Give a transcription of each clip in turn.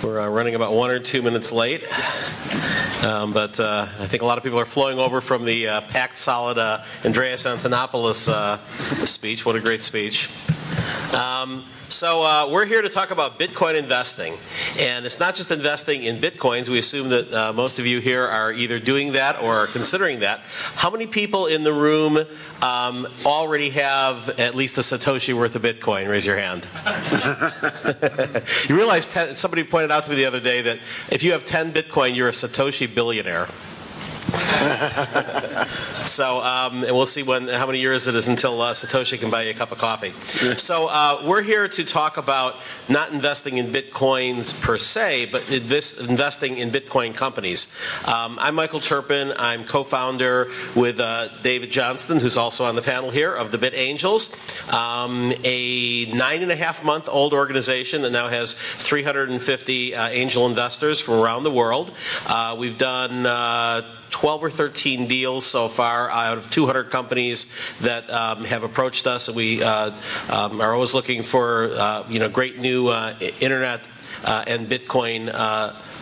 We're running about 1 or 2 minutes late, but I think a lot of people are flowing over from the packed, solid Andreas Antonopoulos speech. What a great speech. So we're here to talk about Bitcoin investing. And it's not just investing in Bitcoins. We assume that most of you here are either doing that or are considering that. How many people in the room already have at least a Satoshi worth of Bitcoin? Raise your hand. You realize, somebody pointed out to me the other day that if you have 10 Bitcoin, you're a Satoshi billionaire. So, and we'll see how many years it is until Satoshi can buy you a cup of coffee. So we're here to talk about not investing in Bitcoins per se, but investing in Bitcoin companies. I'm Michael Terpin. I'm co-founder with David Johnston, who's also on the panel here, of the Bit Angels, a 9.5-month-old organization that now has 350 angel investors from around the world. We've done 12 or 13 deals so far out of 200 companies that have approached us, and we are always looking for great new internet and Bitcoin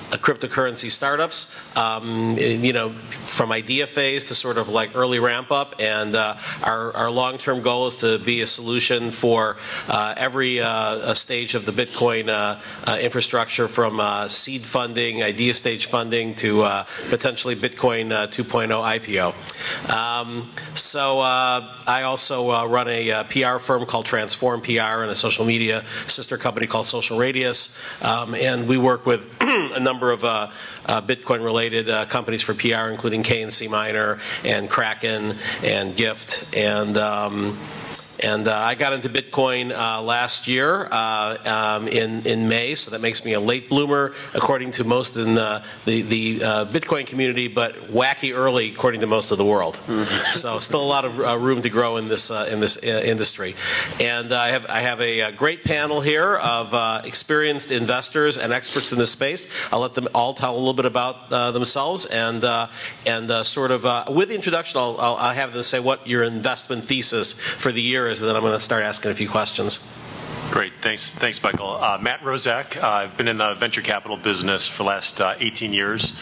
cryptocurrency startups, from idea phase to sort of like early ramp up, and our long-term goal is to be a solution for every stage of the Bitcoin infrastructure, from seed funding, idea stage funding, to potentially Bitcoin 2.0 IPO. So I also run a PR firm called Transform PR and a social media sister company called Social Radius, and we work with a number of Bitcoin-related companies for PR, including KNC Miner and Kraken and Gift. And I got into Bitcoin last year in May, so that makes me a late bloomer according to most in the Bitcoin community, but wacky early according to most of the world. So still a lot of room to grow in this industry. And I have a great panel here of experienced investors and experts in this space. I'll let them all tell a little bit about themselves, and sort of with the introduction, I'll have them say what your investment thesis for the year is, and then I'm going to start asking a few questions. Great, thanks, Michael. Matt Roszak. I've been in the venture capital business for the last 18 years.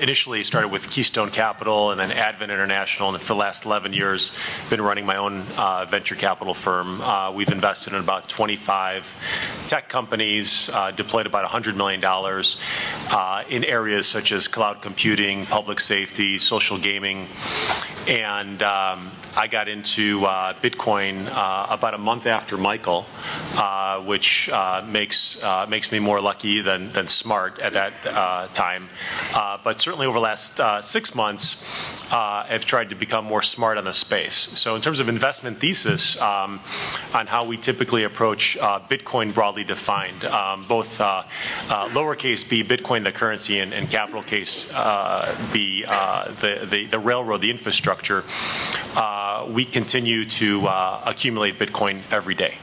Initially started with Keystone Capital and then Advent International, and for the last 11 years been running my own venture capital firm. We've invested in about 25 tech companies, deployed about $100 million in areas such as cloud computing, public safety, social gaming. And I got into Bitcoin about a month after Michael, which makes me more lucky than smart at that time. But certainly over the last 6 months, I've tried to become more smart on the space. So in terms of investment thesis, on how we typically approach Bitcoin broadly defined, both lowercase b, Bitcoin the currency, and capital case b, the railroad, the infrastructure, we continue to accumulate Bitcoin every day.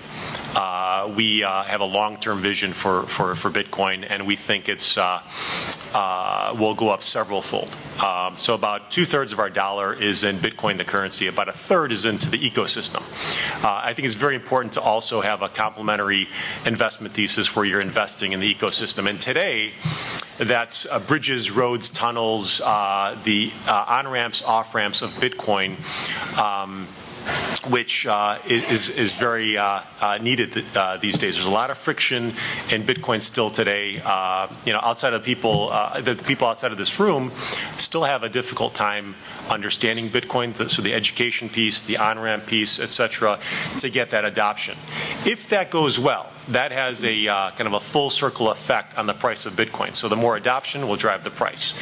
We have a long-term vision for Bitcoin, and we think it's will go up several-fold. So about 2/3 of our dollar is in Bitcoin, the currency. About 1/3 is into the ecosystem. I think it's very important to also have a complementary investment thesis where you're investing in the ecosystem. And today, that's bridges, roads, tunnels, the on-ramps, off-ramps of Bitcoin, which is very needed these days. There's a lot of friction in Bitcoin still today. Outside of people, the people outside of this room still have a difficult time understanding Bitcoin, so the education piece, the on-ramp piece, etc., to get that adoption. If that goes well, that has a kind of a full circle effect on the price of Bitcoin. So the more adoption will drive the price.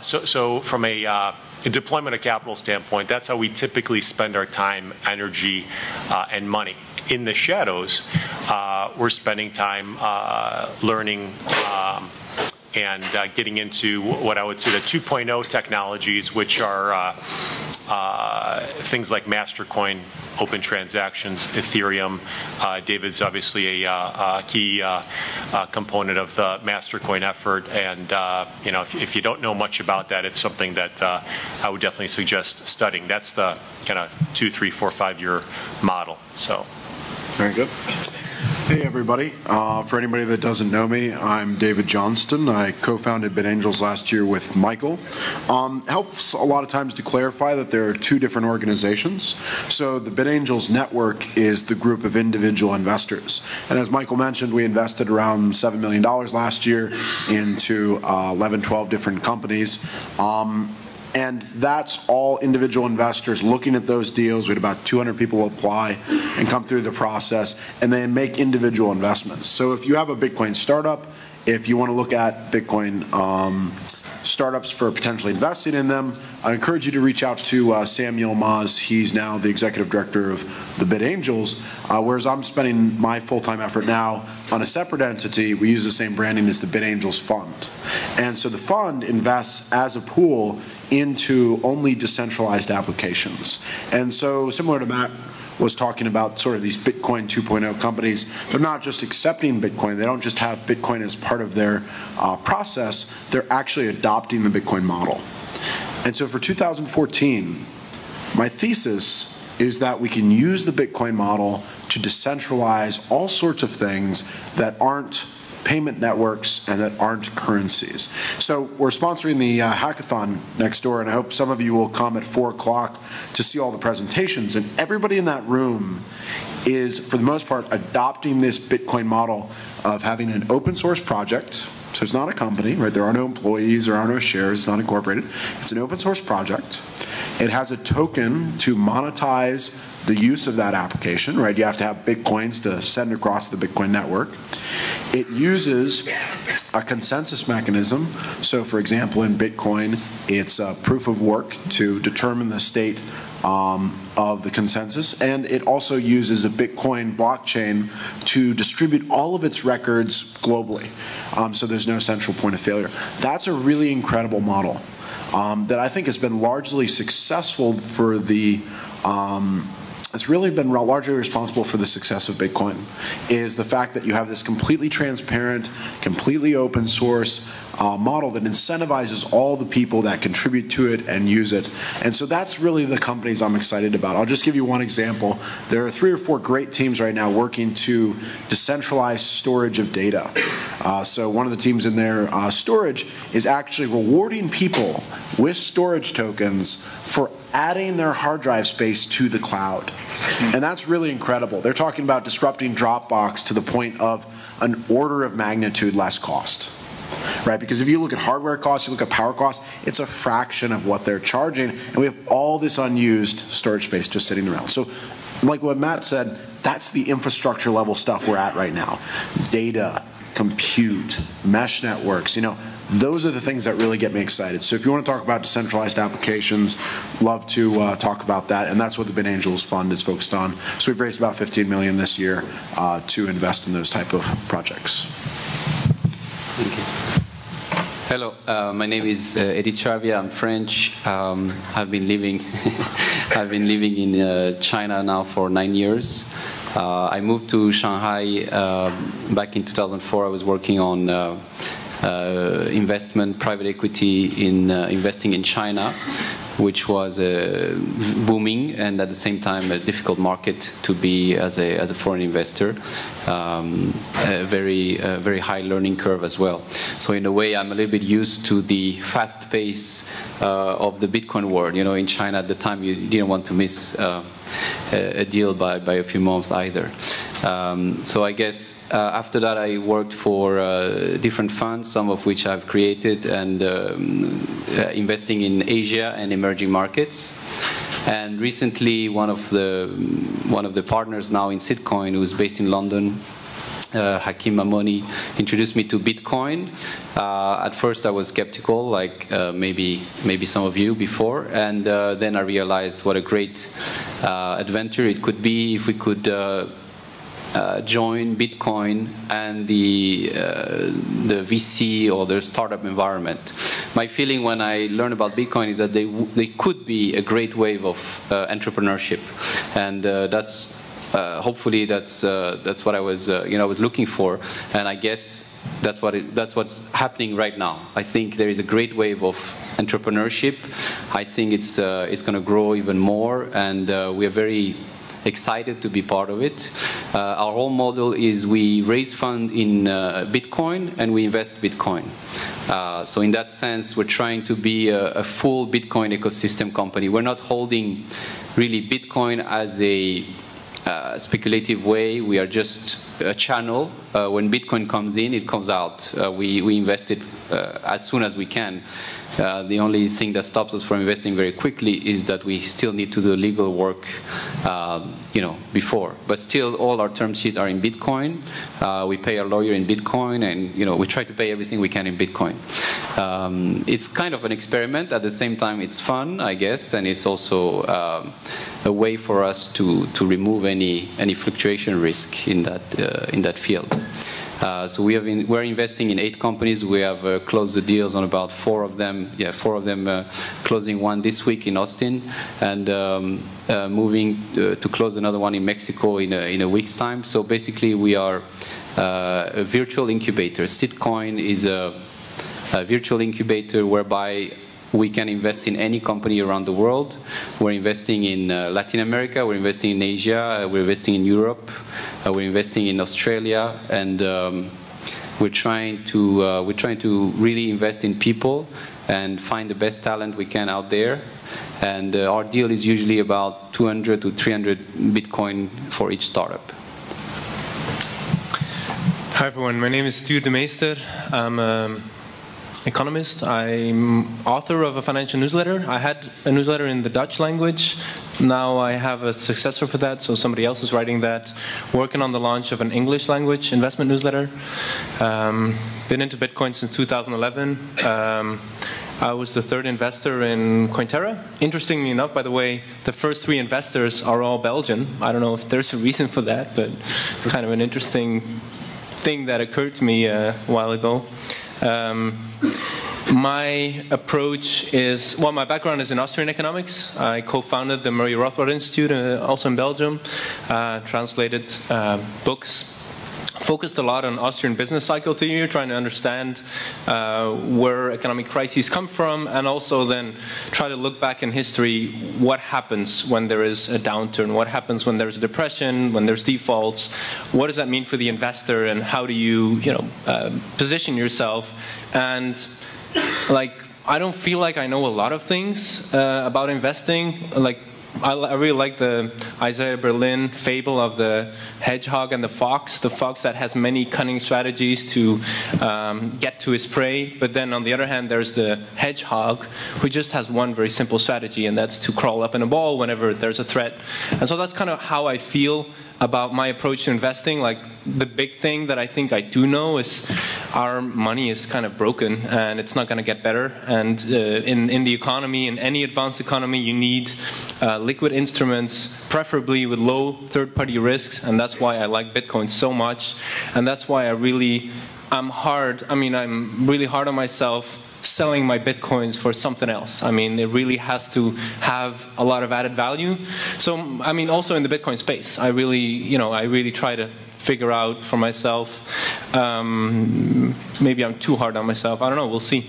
So from a deployment of capital standpoint, that's how we typically spend our time, energy, and money. In the shadows, we're spending time learning and getting into what I would say the 2.0 technologies, which are things like Mastercoin, open transactions, Ethereum. David's obviously a key component of the Mastercoin effort, and if you don't know much about that, it's something that I would definitely suggest studying. That's the kind of 2, 3, 4, 5 year model. So, very good. Hey everybody. For anybody that doesn't know me, I'm David Johnston. I co-founded BitAngels last year with Michael. Helps a lot of times to clarify that there are two different organizations. So the BitAngels network is the group of individual investors. And as Michael mentioned, we invested around $7 million last year into 11, 12 different companies. And that's all individual investors looking at those deals. We had about 200 people apply and come through the process, and then make individual investments. So if you have a Bitcoin startup, if you want to look at Bitcoin startups for potentially investing in them, I encourage you to reach out to Samuel Maz. He's now the executive director of the BitAngels, whereas I'm spending my full-time effort now on a separate entity. We use the same branding as the BitAngels Fund. And so the fund invests as a pool into only decentralized applications. And so similar to Matt was talking about sort of these Bitcoin 2.0 companies, they're not just accepting Bitcoin, they don't just have Bitcoin as part of their process, they're actually adopting the Bitcoin model. And so for 2014, my thesis is that we can use the Bitcoin model to decentralize all sorts of things that aren't payment networks and that aren't currencies. So we're sponsoring the hackathon next door, and I hope some of you will come at 4 o'clock to see all the presentations. And everybody in that room is, for the most part, adopting this Bitcoin model of having an open source project. So it's not a company, right? There are no employees, there are no shares, it's not incorporated. It's an open source project. It has a token to monetize the use of that application, right? You have to have Bitcoins to send across the Bitcoin network. It uses a consensus mechanism. So for example, in Bitcoin, it's a proof of work to determine the state of the consensus, and it also uses a Bitcoin blockchain to distribute all of its records globally. So there's no central point of failure. That's a really incredible model that I think has been largely successful for the it's really been largely responsible for the success of Bitcoin, is the fact that you have this completely transparent, completely open source model that incentivizes all the people that contribute to it and use it. And so that's really the companies I'm excited about. I'll just give you one example. There are 3 or 4 great teams right now working to decentralize storage of data. So one of the teams in there, storage, is actually rewarding people with storage tokens for adding their hard drive space to the cloud. And that's really incredible. They're talking about disrupting Dropbox to the point of an order of magnitude less cost. Right? Because if you look at hardware costs, you look at power costs, it's a fraction of what they're charging, and we have all this unused storage space just sitting around. So like what Matt said, that's the infrastructure level stuff we're at right now. Data, compute, mesh networks, those are the things that really get me excited. So if you want to talk about decentralized applications, love to talk about that, and that's what the BitAngels Fund is focused on. So we've raised about $15 million this year to invest in those type of projects. Thank you. Hello, my name is Eddy Travia. I'm French. I've been living in China now for 9 years. I moved to Shanghai back in 2004. I was working on investment, private equity in investing in China, which was booming and at the same time a difficult market to be as a foreign investor. A very high learning curve as well. So in a way, I'm a little bit used to the fast pace of the Bitcoin world. In China at the time, you didn't want to miss a deal by a few months either. So I guess after that I worked for different funds, some of which I've created, and investing in Asia and emerging markets. And recently one of the partners now in Sitcoin, who's based in London, Hakim Mamoni, introduced me to Bitcoin. At first I was skeptical, like maybe some of you before, and then I realized what a great adventure it could be if we could join Bitcoin and the VC or the startup environment. My feeling when I learned about Bitcoin is that they could be a great wave of entrepreneurship, and that's hopefully that's what I was was looking for, and I guess that's what's happening right now. I think there is a great wave of entrepreneurship. I think it's going to grow even more, and we are very excited to be part of it. Our whole model is we raise fund in Bitcoin and we invest Bitcoin. So in that sense, we're trying to be a full Bitcoin ecosystem company. We're not holding really Bitcoin as a speculative way. We are just a channel. When Bitcoin comes in, it comes out. We invest it as soon as we can. The only thing that stops us from investing very quickly is that we still need to do legal work, before. But still, all our term sheets are in Bitcoin. We pay our lawyer in Bitcoin, and we try to pay everything we can in Bitcoin. It's kind of an experiment. At the same time, it's fun, I guess, and it's also a way for us to remove any fluctuation risk in that field. So we're investing in 8 companies. We have closed the deals on about 4 of them. Yeah, 4 of them, closing one this week in Austin, and moving to close another one in Mexico in a week's time. So basically, we are a virtual incubator. Sitcoin is a virtual incubator whereby we can invest in any company around the world. We're investing in Latin America, we're investing in Asia, we're investing in Europe, we're investing in Australia, and we're trying to really invest in people and find the best talent we can out there. And our deal is usually about 200 to 300 Bitcoin for each startup. Hi everyone, my name is Tuur Demeester. I'm economist. I'm author of a financial newsletter. I had a newsletter in the Dutch language. Now I have a successor for that, so somebody else is writing that. Working on the launch of an English language investment newsletter. Been into Bitcoin since 2011. I was the 3rd investor in Cointerra. Interestingly enough, by the way, the first 3 investors are all Belgian. I don't know if there's a reason for that, but it's kind of an interesting thing that occurred to me a while ago. My approach is, well, my background is in Austrian economics. I co-founded the Murray Rothbard Institute, also in Belgium, translated books, focused a lot on Austrian business cycle theory, trying to understand where economic crises come from, and also then try to look back in history, what happens when there is a downturn, what happens when there's a depression, when there's defaults, what does that mean for the investor, and how do you, position yourself. And I don't feel like I know a lot of things about investing. I really like the Isaiah Berlin fable of the hedgehog and the fox that has many cunning strategies to get to his prey. But then on the other hand, there's the hedgehog who just has one very simple strategy, and that's to crawl up in a ball whenever there's a threat. And so that's kind of how I feel about my approach to investing. The big thing that I think I do know is our money is kind of broken and it's not going to get better. And in the economy, in any advanced economy, you need liquid instruments, preferably with low third-party risks. And that's why I like Bitcoin so much. And that's why I'm really hard on myself selling my Bitcoins for something else. It really has to have a lot of added value. So, also in the Bitcoin space, I really try to figure out for myself. Maybe I'm too hard on myself. I don't know. We'll see.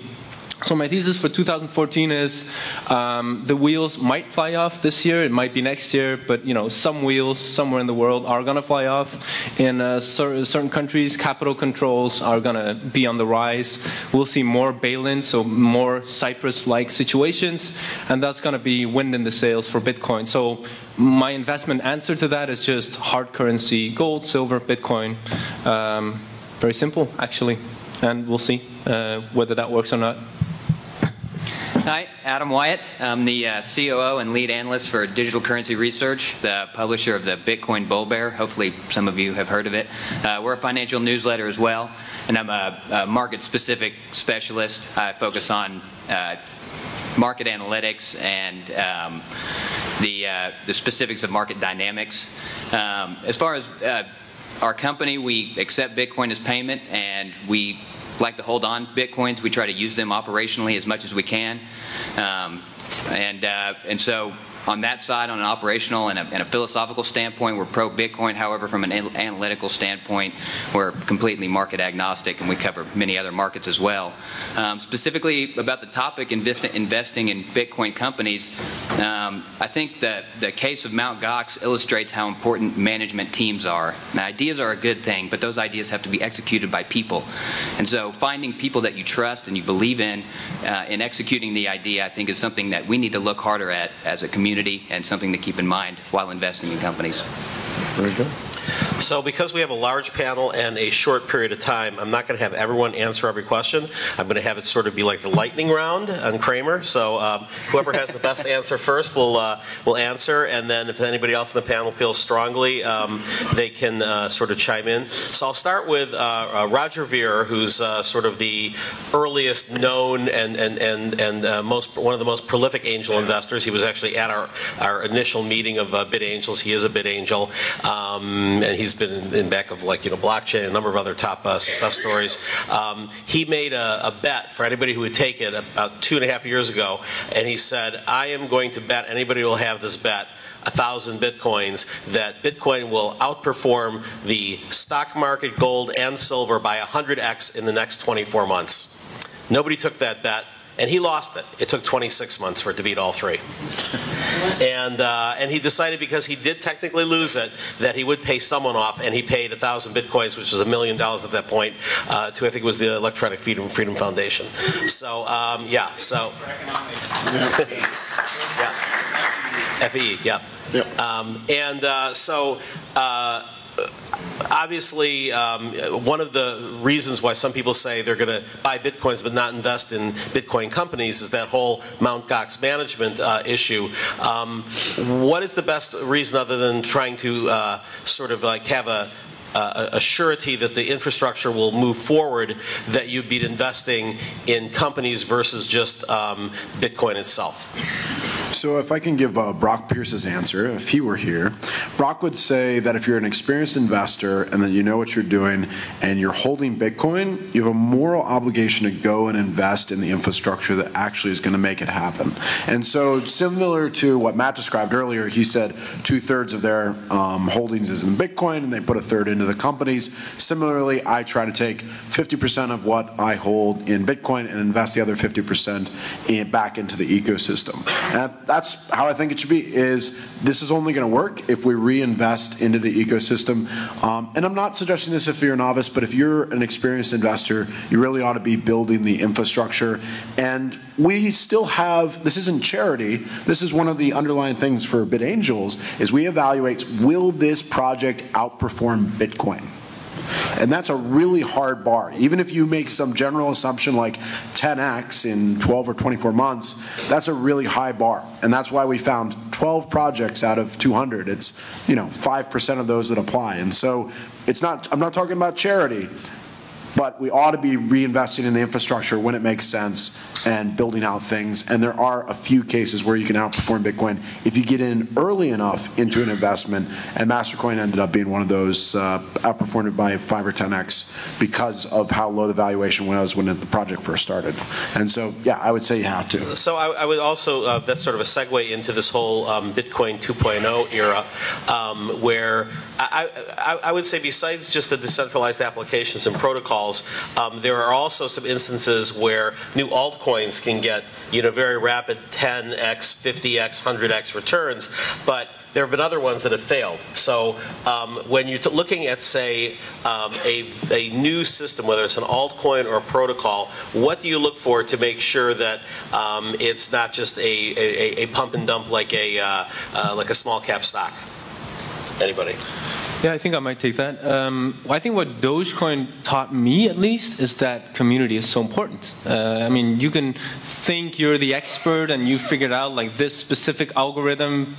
So my thesis for 2014 is the wheels might fly off this year. It might be next year, but some wheels somewhere in the world are going to fly off. In certain countries, capital controls are going to be on the rise. We'll see more bail-ins, so more Cyprus-like situations, and that's going to be wind in the sails for Bitcoin. So my investment answer to that is just hard currency: gold, silver, Bitcoin. Very simple, actually, and we'll see whether that works or not. Hi, Adam Wyatt. I'm the COO and lead analyst for Digital Currency Research, the publisher of the Bitcoin Bull Bear. Hopefully some of you have heard of it. We're a financial newsletter as well, and I'm a market-specific specialist. I focus on market analytics and the specifics of market dynamics. As far as our company, we accept Bitcoin as payment, and we like to hold on Bitcoins. We try to use them operationally as much as we can. And so on that side, on an operational and a philosophical standpoint, we're pro-Bitcoin. However, from an analytical standpoint, we're completely market agnostic, and we cover many other markets as well. Specifically about the topic, investing in Bitcoin companies, I think that the case of Mt. Gox illustrates how important management teams are. Now, ideas are a good thing, but those ideas have to be executed by people. And so finding people that you trust and you believe in executing the idea, I think, is something that we need to look harder at as a community and something to keep in mind while investing in companies. Very good. So because we have a large panel and a short period of time, I'm not going to have everyone answer every question. I'm going to have it sort of be like the lightning round on Kramer. So whoever has the best answer first will answer, and then if anybody else in the panel feels strongly, they can sort of chime in. So I'll start with Roger Ver, who's sort of the earliest known and one of the most prolific angel investors. He was actually at our initial meeting of Bit Angels. He is a Bit Angel. And he's been in back of, like, blockchain, a number of other top success stories. He made a bet for anybody who would take it about 2.5 years ago, and he said, I am going to bet anybody who will have this bet 1,000 Bitcoins that Bitcoin will outperform the stock market, gold, and silver by 100x in the next 24 months. Nobody took that bet. And he lost it. It took 26 months for it to beat all three. And he decided, because he did technically lose it, that he would pay someone off, and he paid 1,000 Bitcoins, which was $1 million at that point, to, I think it was the Electronic Freedom Foundation. So, yeah, so. Yeah. FEE, yeah. Obviously, one of the reasons why some people say they're going to buy Bitcoins but not invest in Bitcoin companies is that whole Mt. Gox management issue. What is the best reason, other than trying to sort of like have a surety that the infrastructure will move forward, that you'd be investing in companies versus just Bitcoin itself? So if I can give Brock Pierce's answer, if he were here, Brock would say that if you're an experienced investor and that you know what you're doing and you're holding Bitcoin, you have a moral obligation to go and invest in the infrastructure that actually is going to make it happen. And so similar to what Matt described earlier, he said 2/3 of their holdings is in Bitcoin and they put 1/3 into the companies. Similarly, I try to take 50% of what I hold in Bitcoin and invest the other 50% back into the ecosystem. And that's how I think it should be. This is only going to work if we reinvest into the ecosystem. And I'm not suggesting this if you're a novice, but if you're an experienced investor, you really ought to be building the infrastructure. And we still have, this isn't charity, this is one of the underlying things for Bit Angels, is we evaluate, will this project outperform Bitcoin? And that's a really hard bar. Even if you make some general assumption like 10x in 12 or 24 months, that's a really high bar. And that's why we found 12 projects out of 200. It's 5% of those that apply. And so it's not, I'm not talking about charity, but we ought to be reinvesting in the infrastructure when it makes sense and building out things. And there are a few cases where you can outperform Bitcoin if you get in early enough into an investment. And Mastercoin ended up being one of those, outperformed it by 5 or 10x because of how low the valuation was when the project first started. And so, yeah, I would say you have to. So I would also, that's sort of a segue into this whole Bitcoin 2.0 era, where I would say, besides just the decentralized applications and protocols, there are also some instances where new altcoins can get very rapid 10x, 50x, 100x returns, but there have been other ones that have failed. So when you're looking at, say, a new system, whether it's an altcoin or a protocol, what do you look for to make sure that it's not just a pump and dump like a small cap stock? Anybody? Yeah, I think I might take that. I think what Dogecoin taught me, at least, is that community is so important. I mean, you can think you're the expert and you figured out like this specific algorithm.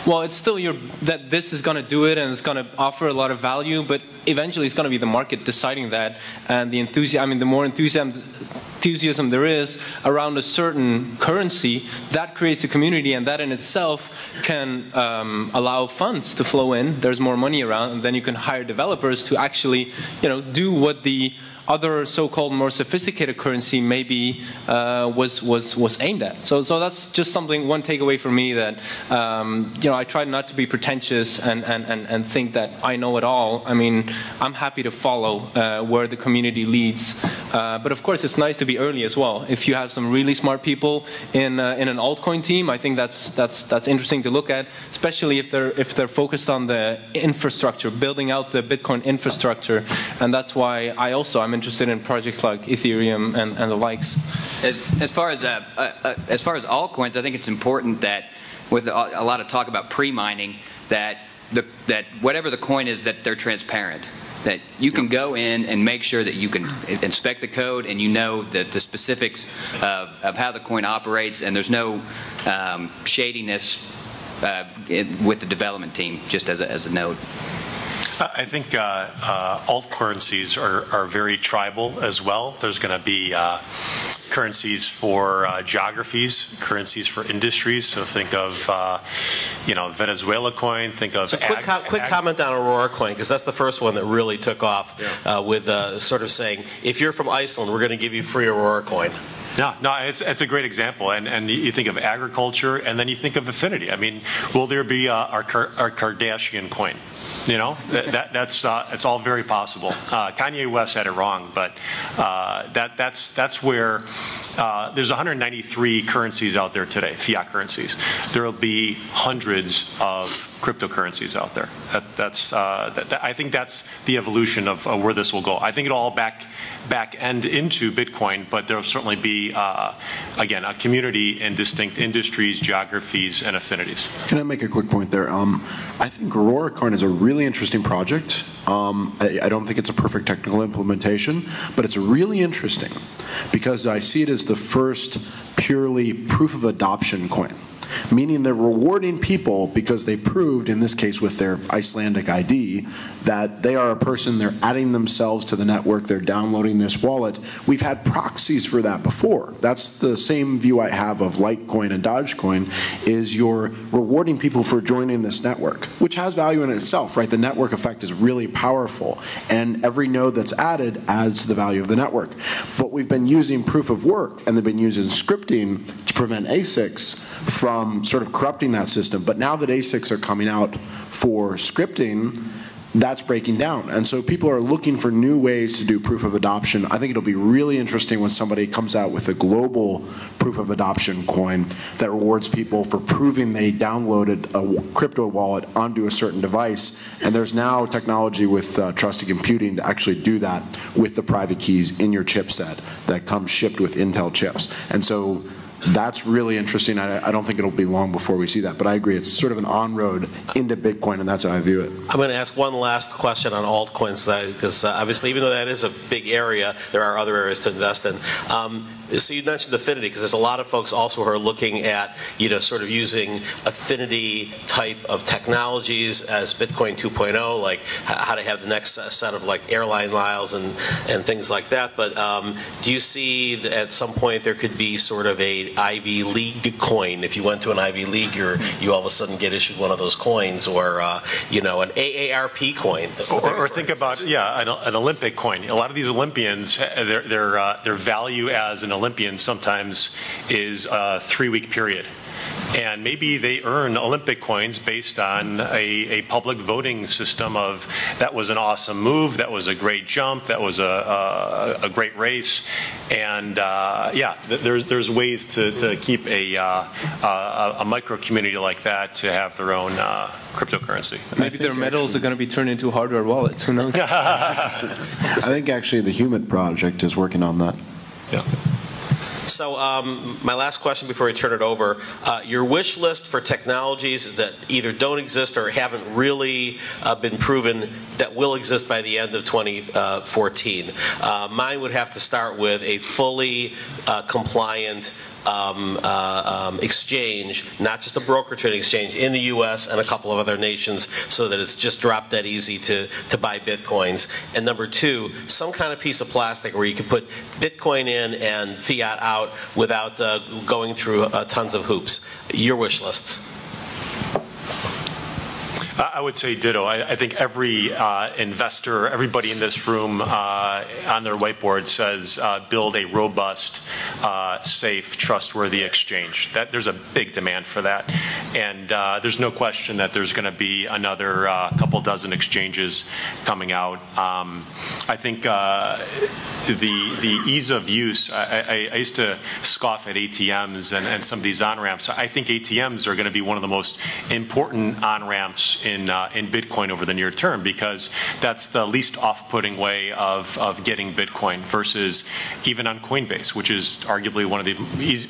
Well, it's still that this is going to do it and it's going to offer a lot of value, but eventually it's going to be the market deciding that. And the the more enthusiasm there is around a certain currency, that creates a community, and that in itself can allow funds to flow in. There's more money around, and then you can hire developers to actually do what the other so-called more sophisticated currency maybe was aimed at. So that's just something, one takeaway for me, that I try not to be pretentious and think that I know it all. I mean, I'm happy to follow where the community leads, but of course it's nice to be early as well. If you have some really smart people in an altcoin team, I think that's interesting to look at, especially if they're focused on the infrastructure, building out the Bitcoin infrastructure, and that's why I'm interested in projects like Ethereum and the likes. As far as altcoins, I think it's important that, with a lot of talk about pre-mining, that whatever the coin is, that they're transparent. That you can go in and make sure that you can inspect the code and you know the specifics of how the coin operates, and there's no shadiness with the development team, just as a note. I think alt currencies are very tribal as well. There's going to be currencies for geographies, currencies for industries. So think of Venezuela coin. Think of quick comment on Aurora coin, because that's the first one that really took off, with sort of saying, if you're from Iceland, we're going to give you free Aurora coin. No, it's a great example, and you think of agriculture, and then you think of affinity. I mean, will there be our Kardashian coin? You know, that's it's all very possible. Kanye West had it wrong, but that's where there's 193 currencies out there today, fiat currencies. There will be hundreds of cryptocurrencies out there. I think that's the evolution of where this will go. I think it'll all back end into Bitcoin, but there will certainly be, again, a community in distinct industries, geographies, and affinities. Can I make a quick point there? I think Aurora Coin is a really interesting project. I don't think it's a perfect technical implementation, but it's really interesting because I see it as the first purely proof of adoption coin. Meaning they're rewarding people because they proved, in this case with their Icelandic ID, that they are a person, they're adding themselves to the network, they're downloading this wallet. We've had proxies for that before. That's the same view I have of Litecoin and Dogecoin, is you're rewarding people for joining this network, which has value in itself, right? The network effect is really powerful, and every node that's added adds to the value of the network. But we've been using proof of work, and they've been using scripting to prevent ASICs from sort of corrupting that system. But now that ASICs are coming out for scripting, that's breaking down. And so people are looking for new ways to do proof of adoption. I think it'll be really interesting when somebody comes out with a global proof of adoption coin that rewards people for proving they downloaded a crypto wallet onto a certain device. And there's now technology with trusted computing to actually do that with the private keys in your chipset that comes shipped with Intel chips. And so that's really interesting. I don't think it'll be long before we see that, but I agree. It's sort of an on-road into Bitcoin, and that's how I view it. I'm going to ask one last question on altcoins, because obviously, even though that is a big area, there are other areas to invest in. So you mentioned affinity, because there's a lot of folks also who are looking at, sort of using affinity type of technologies as Bitcoin 2.0, like how to have the next set of like airline miles and things like that. But do you see that at some point there could be sort of a Ivy League coin? If you went to an Ivy League, you all of a sudden get issued one of those coins, or an AARP coin. Or think about an Olympic coin. A lot of these Olympians, their value as an Olympian sometimes is a 3-week period. And maybe they earn Olympic coins based on a public voting system of, that was an awesome move, that was a great jump, that was a great race. And there's ways to keep a micro community like that to have their own cryptocurrency. Maybe their medals are going to be turned into hardware wallets. Who knows? I think actually the Humid project is working on that. Yeah. So my last question before we turn it over, your wish list for technologies that either don't exist or haven't really been proven that will exist by the end of 2014. Mine would have to start with a fully compliant exchange, not just a broker trading exchange, in the U.S. and a couple of other nations, so that it's just drop dead easy to buy Bitcoins. And number two, some kind of piece of plastic where you can put Bitcoin in and fiat out without going through tons of hoops. Your wish lists. I would say ditto. I think every investor, everybody in this room on their whiteboard says build a robust, safe, trustworthy exchange. There's a big demand for that. And there's no question that there's going to be another couple dozen exchanges coming out. I think the ease of use, I used to scoff at ATMs and some of these on-ramps. I think ATMs are going to be one of the most important on-ramps in Bitcoin over the near term, because that's the least off-putting way of getting Bitcoin versus even on Coinbase, which is arguably one of the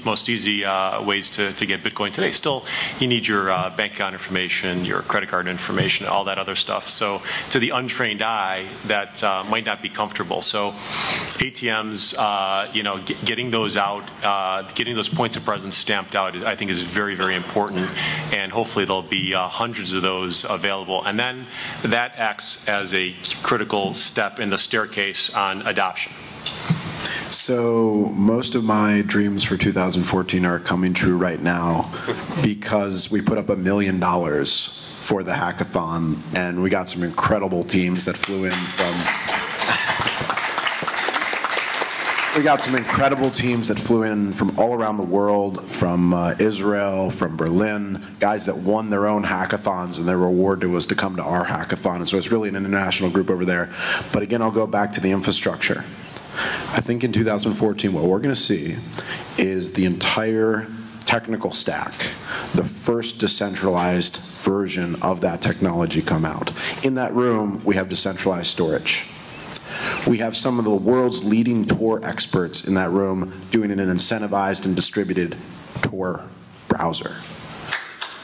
most easy ways to get Bitcoin today. Still, you need your bank account information, your credit card information, all that other stuff. So to the untrained eye, that might not be comfortable. So ATMs, getting those out, getting those points of presence stamped out, I think is very, very important. And hopefully there'll be hundreds of those available. And then that acts as a critical step in the staircase on adoption. So most of my dreams for 2014 are coming true right now because we put up $1 million for the hackathon, and we got some incredible teams that flew in from all around the world, from Israel, from Berlin, guys that won their own hackathons, and their reward was to come to our hackathon. And so it's really an international group over there. But again, I'll go back to the infrastructure. I think in 2014, what we're going to see is the entire technical stack, the first decentralized version of that technology come out. In that room, we have decentralized storage. We have some of the world's leading Tor experts in that room doing an incentivized and distributed Tor browser.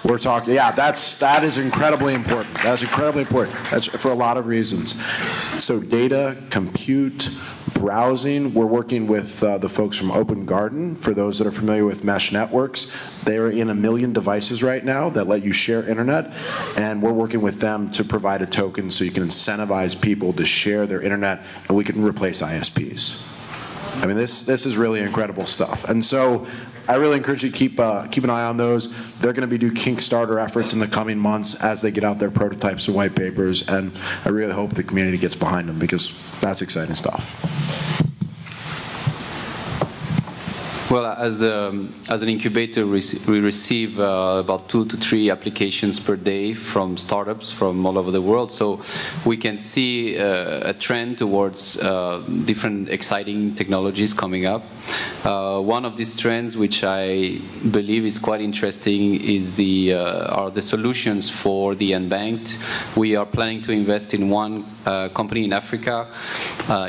We're talking, yeah, that is incredibly important. That's incredibly important. That's for a lot of reasons. So data, compute, browsing. We're working with the folks from Open Garden. For those that are familiar with mesh networks, they're in 1 million devices right now that let you share internet, and we're working with them to provide a token so you can incentivize people to share their internet, and we can replace ISPs. I mean, this is really incredible stuff. And so I really encourage you to keep an eye on those. They're going to be doing Kickstarter efforts in the coming months as they get out their prototypes and white papers, and I really hope the community gets behind them because that's exciting stuff. Well, as an incubator, we receive about 2 to 3 applications per day from startups from all over the world. So we can see a trend towards different exciting technologies coming up. One of these trends, which I believe is quite interesting, is are the solutions for the unbanked. We are planning to invest in one company in Africa,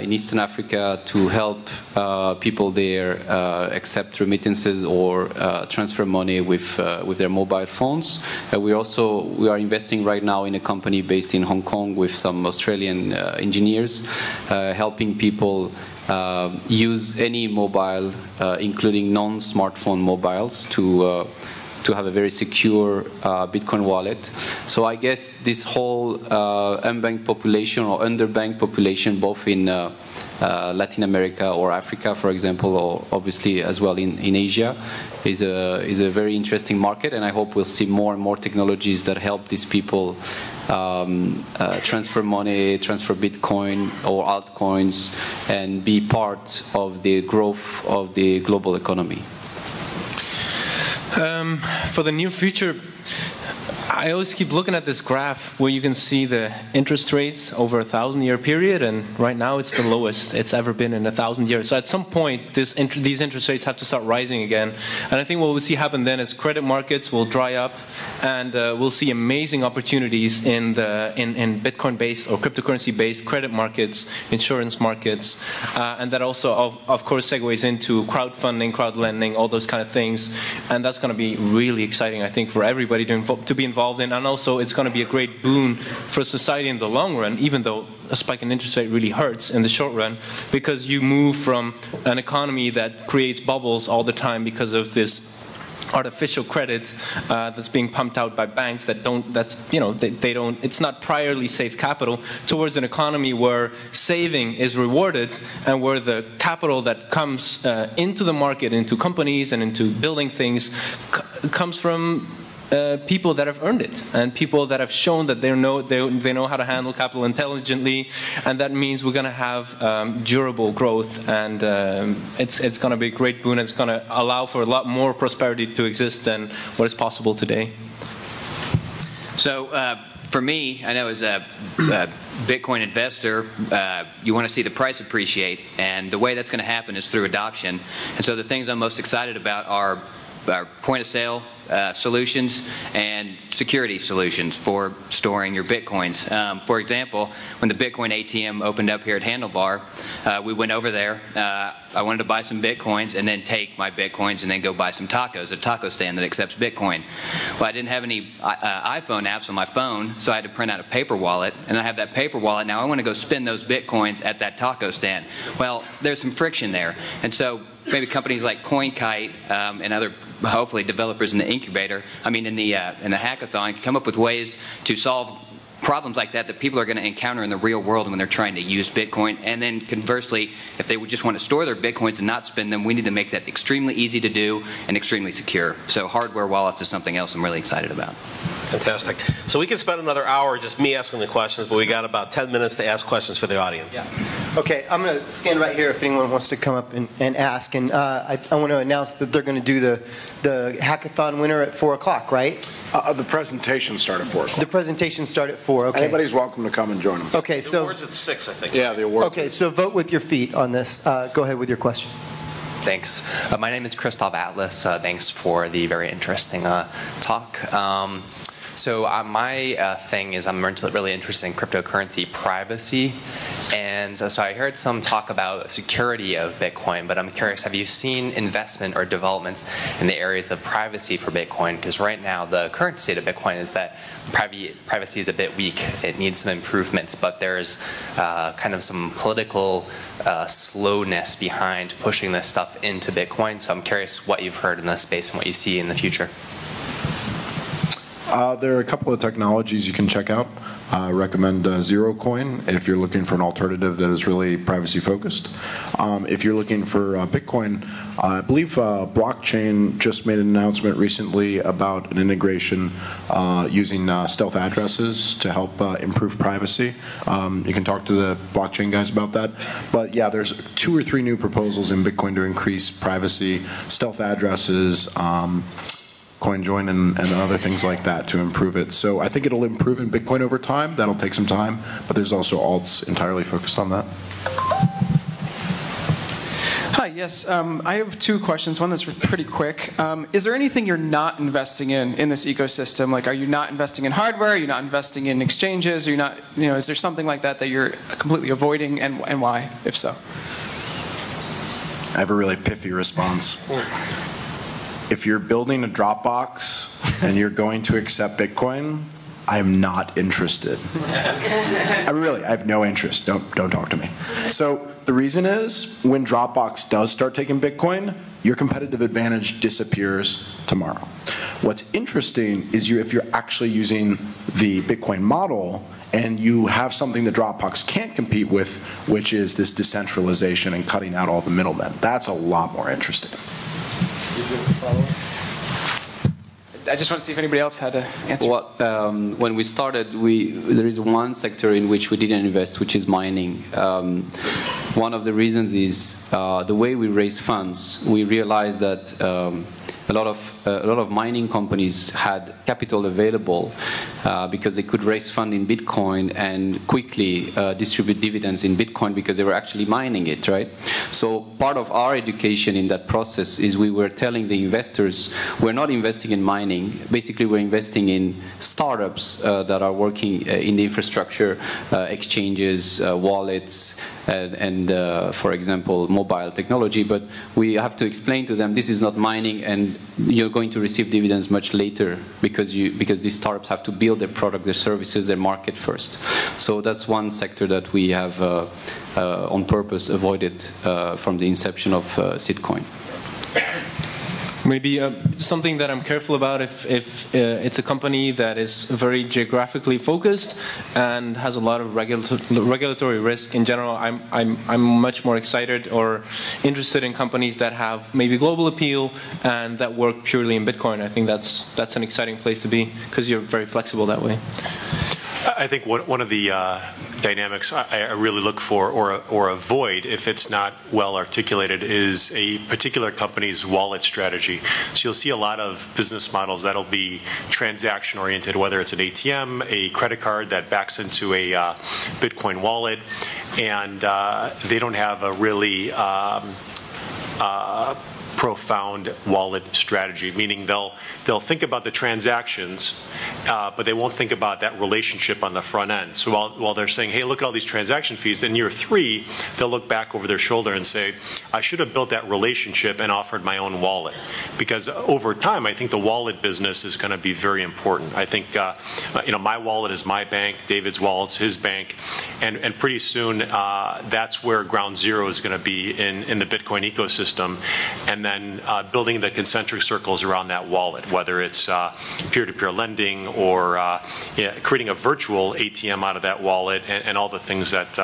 in Eastern Africa, to help people there accept remittances or transfer money with their mobile phones. We are investing right now in a company based in Hong Kong with some Australian engineers, helping people use any mobile, including non-smartphone mobiles, to have a very secure Bitcoin wallet. So I guess this whole unbanked population or underbanked population, both in Latin America or Africa, for example, or obviously as well in Asia, is a very interesting market, and I hope we'll see more and more technologies that help these people transfer money, transfer Bitcoin or altcoins, and be part of the growth of the global economy. For the near future, I always keep looking at this graph where you can see the interest rates over a 1,000-year period, and right now it's the lowest it's ever been in 1,000 years. So at some point, these interest rates have to start rising again. And I think what we'll see happen then is credit markets will dry up, and we'll see amazing opportunities in Bitcoin-based or cryptocurrency-based credit markets, insurance markets, and that also, of course, segues into crowdfunding, crowd lending, all those kind of things. And that's going to be really exciting, I think, for everybody to be involved in, and also it's going to be a great boon for society in the long run, even though a spike in interest rate really hurts in the short run, because you move from an economy that creates bubbles all the time because of this artificial credit that's being pumped out by banks that it's not priorly safe capital, towards an economy where saving is rewarded and where the capital that comes into the market, into companies and into building things, comes from people that have earned it and people that have shown that they know how to handle capital intelligently, and that means we're going to have durable growth, and it's going to be a great boon. It's going to allow for a lot more prosperity to exist than what is possible today. So for me, I know as a Bitcoin investor, you want to see the price appreciate, and the way that's going to happen is through adoption. And so the things I'm most excited about are point-of-sale solutions and security solutions for storing your Bitcoins. For example, when the Bitcoin ATM opened up here at Handlebar, we went over there. I wanted to buy some Bitcoins and then take my Bitcoins and then go buy some tacos at a taco stand that accepts Bitcoin. Well, I didn't have any iPhone apps on my phone, so I had to print out a paper wallet, and I have that paper wallet. Now I want to go spend those Bitcoins at that taco stand. Well, there's some friction there, and so maybe companies like CoinKite and other, hopefully, developers in the incubator, in the hackathon, can come up with ways to solve problems like that people are going to encounter in the real world when they're trying to use Bitcoin. And then conversely, if they would just want to store their Bitcoins and not spend them, we need to make that extremely easy to do and extremely secure. So hardware wallets is something else I'm really excited about. Fantastic. So we can spend another hour just me asking the questions, but we got about 10 minutes to ask questions for the audience. Yeah. Okay, I'm going to stand right here if anyone wants to come up and ask. And I want to announce that they're going to do the hackathon winner at 4 o'clock, right? The presentations start at 4 o'clock. The presentations start at 4, okay. Anybody's welcome to come and join them. Okay, The awards at 6, I think. Yeah, the awards. Okay, so vote with your feet on this. Go ahead with your question. Thanks. My name is Christoph Atlas. Thanks for the very interesting talk. So my thing is I'm really interested in cryptocurrency privacy, and so I heard some talk about security of Bitcoin, but I'm curious, have you seen investment or developments in the areas of privacy for Bitcoin? Because right now the current state of Bitcoin is that privacy is a bit weak. It needs some improvements, but there's kind of some political slowness behind pushing this stuff into Bitcoin. So I'm curious what you've heard in this space and what you see in the future. There are a couple of technologies you can check out. I recommend ZeroCoin if you're looking for an alternative that is really privacy focused. If you're looking for Bitcoin, I believe Blockchain just made an announcement recently about an integration using stealth addresses to help improve privacy. You can talk to the blockchain guys about that. But yeah, there's 2 or 3 new proposals in Bitcoin to increase privacy, stealth addresses, CoinJoin and other things like that to improve it. So I think it'll improve in Bitcoin over time. That'll take some time, but there's also alts entirely focused on that. Hi, yes. I have 2 questions. One that's pretty quick. Is there anything you're not investing in this ecosystem? Like, are you not investing in hardware? Are you not investing in exchanges? Are you not, is there something like that that you're completely avoiding, and why, if so? I have a really pithy response. If you're building a Dropbox and you're going to accept Bitcoin, I'm not interested. I have no interest. Don't talk to me. So the reason is, when Dropbox does start taking Bitcoin, your competitive advantage disappears tomorrow. What's interesting is if you're actually using the Bitcoin model and you have something that Dropbox can't compete with, which is this decentralization and cutting out all the middlemen. That's a lot more interesting. I just want to see if anybody else had to answer. Well, when we started, there is one sector in which we didn't invest, which is mining. One of the reasons is the way we raise funds. We realized that a lot of mining companies had capital available because they could raise fund in Bitcoin and quickly distribute dividends in Bitcoin because they were actually mining it, right? So part of our education in that process is we were telling the investors we're not investing in mining. Basically, we're investing in startups that are working in the infrastructure, exchanges, wallets, and for example, mobile technology. But we have to explain to them this is not mining, and you're going to receive dividends much later because these startups have to build their product, their services, their market first. So that's one sector that we have on purpose avoided from the inception of Sitcoin. Maybe something that I'm careful about if it's a company that is very geographically focused and has a lot of regulatory risk. In general, I'm much more excited or interested in companies that have maybe global appeal and that work purely in Bitcoin. I think that's an exciting place to be because you're very flexible that way. I think one of the dynamics I really look for or avoid if it's not well articulated is a particular company's wallet strategy. So you'll see a lot of business models that'll be transaction oriented, whether it's an ATM, a credit card that backs into a Bitcoin wallet, and they don't have a really profound wallet strategy, meaning they'll think about the transactions, but they won't think about that relationship on the front end. So while they're saying, hey, look at all these transaction fees, in year 3, they'll look back over their shoulder and say, I should have built that relationship and offered my own wallet. Because over time, I think the wallet business is going to be very important. I think, my wallet is my bank, David's wallet's his bank, and pretty soon that's where ground zero is going to be in the Bitcoin ecosystem. And then building the concentric circles around that wallet, whether it's peer-to-peer lending or creating a virtual ATM out of that wallet and all the things that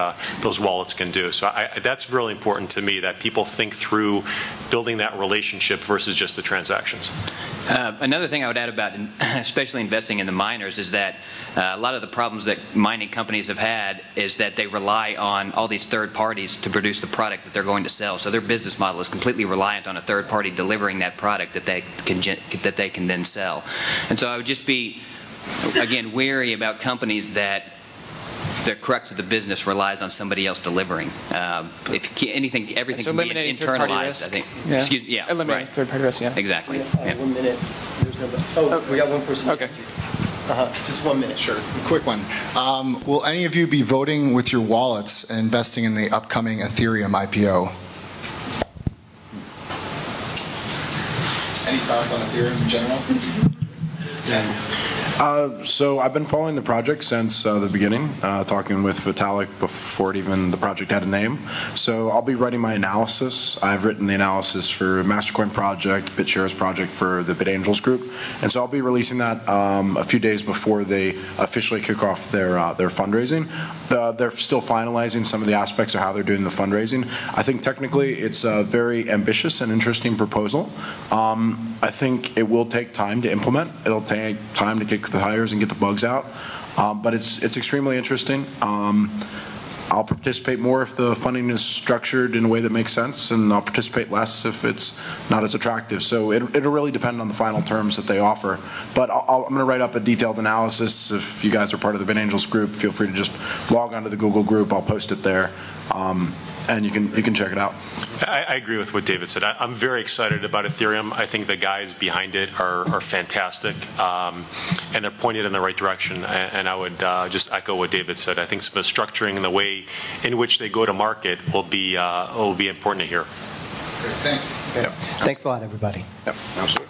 those wallets can do. So that's really important to me, that people think through building that relationship versus just the transactions. Another thing I would add about especially investing in the miners is that a lot of the problems that mining companies have had is that they rely on all these third parties to produce the product that they're going to sell. So their business model is completely reliant on a third party delivering that product that they can then sell. And so I would just be, again, wary about companies that the crux of the business relies on somebody else delivering. Everything can be internalized, I think. Yeah. Excuse me, yeah, eliminating right. third-party risk, yeah. Exactly. Yeah. 1 minute. There's no. We got one person. Okay. Just 1 minute. Sure. A quick one. Will any of you be voting with your wallets and investing in the upcoming Ethereum IPO? Any thoughts on Ethereum in general? So I've been following the project since the beginning, talking with Vitalik before the project had a name. So I'll be writing my analysis. I've written the analysis for Mastercoin project, BitShares project for the BitAngels group, and so I'll be releasing that a few days before they officially kick off their fundraising. They're still finalizing some of the aspects of how they're doing the fundraising. I think technically it's a very ambitious and interesting proposal. I think it will take time to implement. It'll take time to kick the tires and get the bugs out, but it's extremely interesting. I'll participate more if the funding is structured in a way that makes sense, and I'll participate less if it's not as attractive. So it'll really depend on the final terms that they offer. But I'm going to write up a detailed analysis. If you guys are part of the BitAngels group, feel free to just log onto the Google group. I'll post it there. And you can check it out. I agree with what David said. I'm very excited about Ethereum. I think the guys behind it are fantastic, and they're pointed in the right direction. And I would just echo what David said. I think some of the structuring and the way in which they go to market will be important to hear. Great, thanks. Okay. Yep. Thanks a lot, everybody. Yep, absolutely.